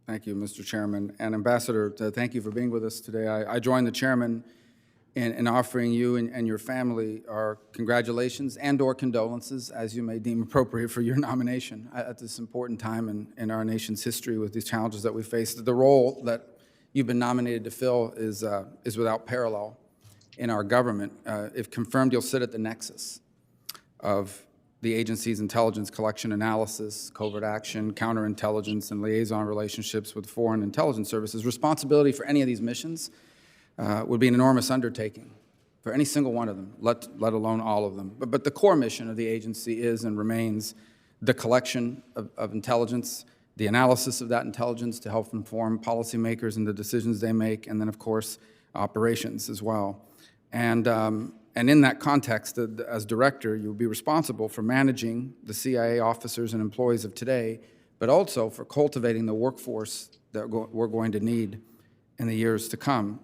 Thank you, Mr. Chairman. And Ambassador, thank you for being with us today. I join the chairman in offering you and your family our congratulations and/or condolences, as you may deem appropriate, for your nomination at this important time in our nation's history with these challenges that we face. The role that you've been nominated to fill is without parallel in our government. If confirmed, you'll sit at the nexus of the agency's intelligence collection analysis, covert action, counterintelligence, and liaison relationships with foreign intelligence services. Responsibility for any of these missions would be an enormous undertaking for any single one of them, let alone all of them. But the core mission of the agency is and remains the collection of intelligence, the analysis of that intelligence to help inform policymakers in the decisions they make, and then, of course, operations as well. And in that context, as director, you'll be responsible for managing the CIA officers and employees of today, but also for cultivating the workforce that we're going to need in the years to come.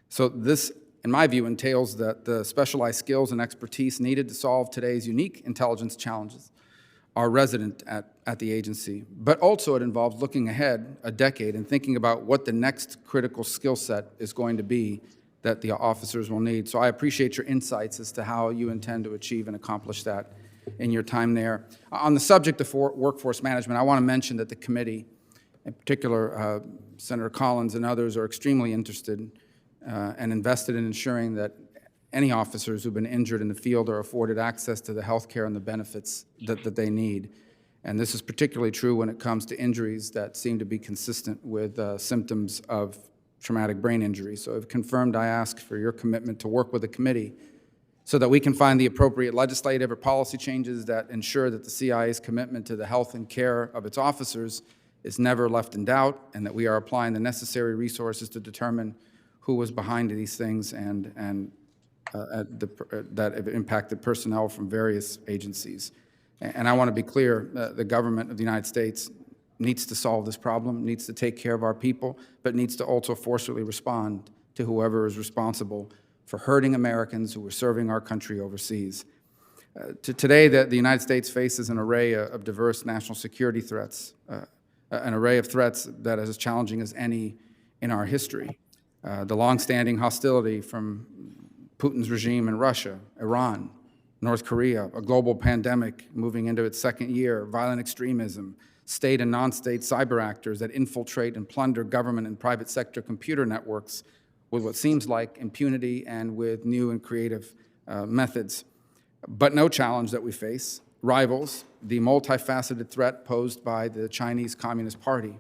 So this, in my view, entails that the specialized skills and expertise needed to solve today's unique intelligence challenges are resident at the agency. But also it involves looking ahead a decade and thinking about what the next critical skill set is going to be that the officers will need. So I appreciate your insights as to how you intend to achieve and accomplish that in your time there. On the subject of workforce management, I want to mention that the committee, in particular Senator Collins and others, are extremely interested and invested in ensuring that any officers who've been injured in the field are afforded access to the health care and the benefits that they need. And this is particularly true when it comes to injuries that seem to be consistent with symptoms of traumatic brain injury. So if confirmed, I ask for your commitment to work with the committee so that we can find the appropriate legislative or policy changes that ensure that the CIA's commitment to the health and care of its officers is never left in doubt, and that we are applying the necessary resources to determine who was behind these things and that have impacted personnel from various agencies. And I want to be clear, the government of the United States needs to solve this problem, needs to take care of our people, but needs to also forcefully respond to whoever is responsible for hurting Americans who are serving our country overseas. Today, the United States faces an array of diverse national security threats, an array of threats that is as challenging as any in our history. The longstanding hostility from Putin's regime in Russia, Iran, North Korea, a global pandemic moving into its second year, violent extremism, state and non-state cyber actors that infiltrate and plunder government and private sector computer networks with what seems like impunity and with new and creative methods. But no challenge that we face rivals the multifaceted threat posed by the Chinese Communist Party.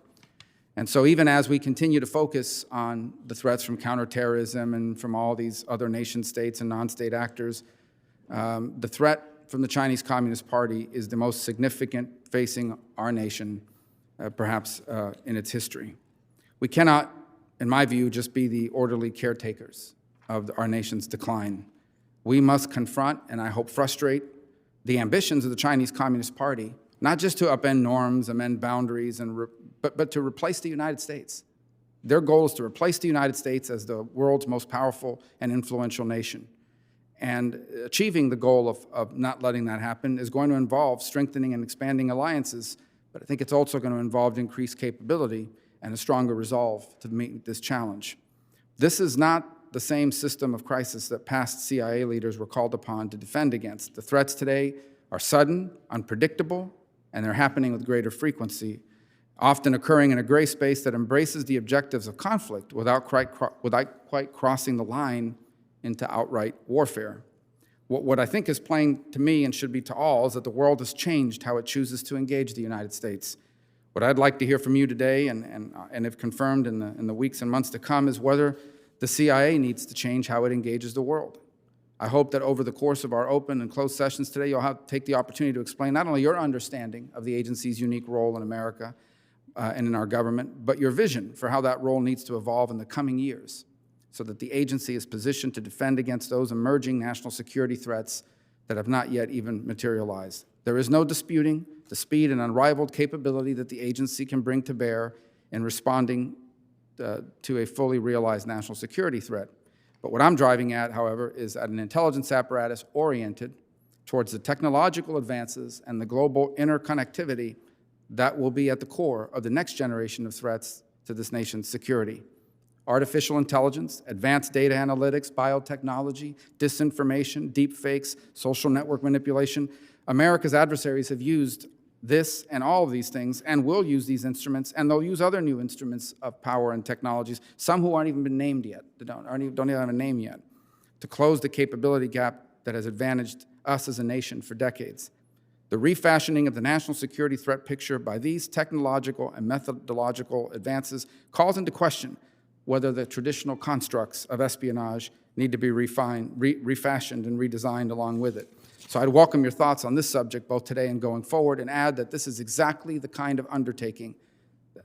And so even as we continue to focus on the threats from counterterrorism and from all these other nation states and non-state actors, the threat from the Chinese Communist Party is the most significant facing our nation, perhaps in its history. We cannot, in my view, just be the orderly caretakers of our nation's decline. We must confront, and I hope frustrate, the ambitions of the Chinese Communist Party, not just to upend norms, amend boundaries, but to replace the United States. Their goal is to replace the United States as the world's most powerful and influential nation. And achieving the goal of not letting that happen is going to involve strengthening and expanding alliances, but I think it's also going to involve increased capability and a stronger resolve to meet this challenge. This is not the same system of crisis that past CIA leaders were called upon to defend against. The threats today are sudden, unpredictable, and they're happening with greater frequency, often occurring in a gray space that embraces the objectives of conflict without quite crossing the line into outright warfare. What I think is plain to me and should be to all is that the world has changed how it chooses to engage the United States. What I'd like to hear from you today, and if confirmed in the weeks and months to come, is whether the CIA needs to change how it engages the world. I hope that over the course of our open and closed sessions today, you'll take the opportunity to explain not only your understanding of the agency's unique role in America and in our government, but your vision for how that role needs to evolve in the coming years, so that the agency is positioned to defend against those emerging national security threats that have not yet even materialized. There is no disputing the speed and unrivaled capability that the agency can bring to bear in responding to a fully realized national security threat. But what I'm driving at, however, is at an intelligence apparatus oriented towards the technological advances and the global interconnectivity that will be at the core of the next generation of threats to this nation's security. Artificial intelligence, advanced data analytics, biotechnology, disinformation, deepfakes, social network manipulation. America's adversaries have used this and all of these things and will use these instruments, and they'll use other new instruments of power and technologies, some who aren't even been named yet, don't even have a name yet, to close the capability gap that has advantaged us as a nation for decades. The refashioning of the national security threat picture by these technological and methodological advances calls into question whether the traditional constructs of espionage need to be refashioned and redesigned along with it. So I'd welcome your thoughts on this subject both today and going forward, and add that this is exactly the kind of undertaking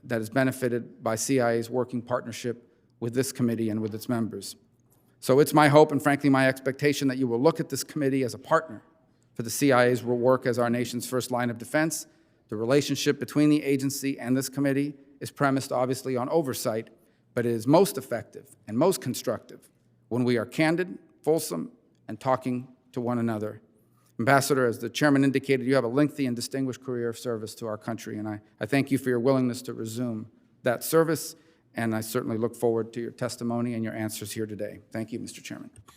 that is benefited by CIA's working partnership with this committee and with its members. So it's my hope and frankly my expectation that you will look at this committee as a partner for the CIA's work as our nation's first line of defense. The relationship between the agency and this committee is premised obviously on oversight, but it is most effective and most constructive when we are candid, fulsome, and talking to one another. Ambassador, as the chairman indicated, you have a lengthy and distinguished career of service to our country, and I thank you for your willingness to resume that service, and I certainly look forward to your testimony and your answers here today. Thank you, Mr. Chairman.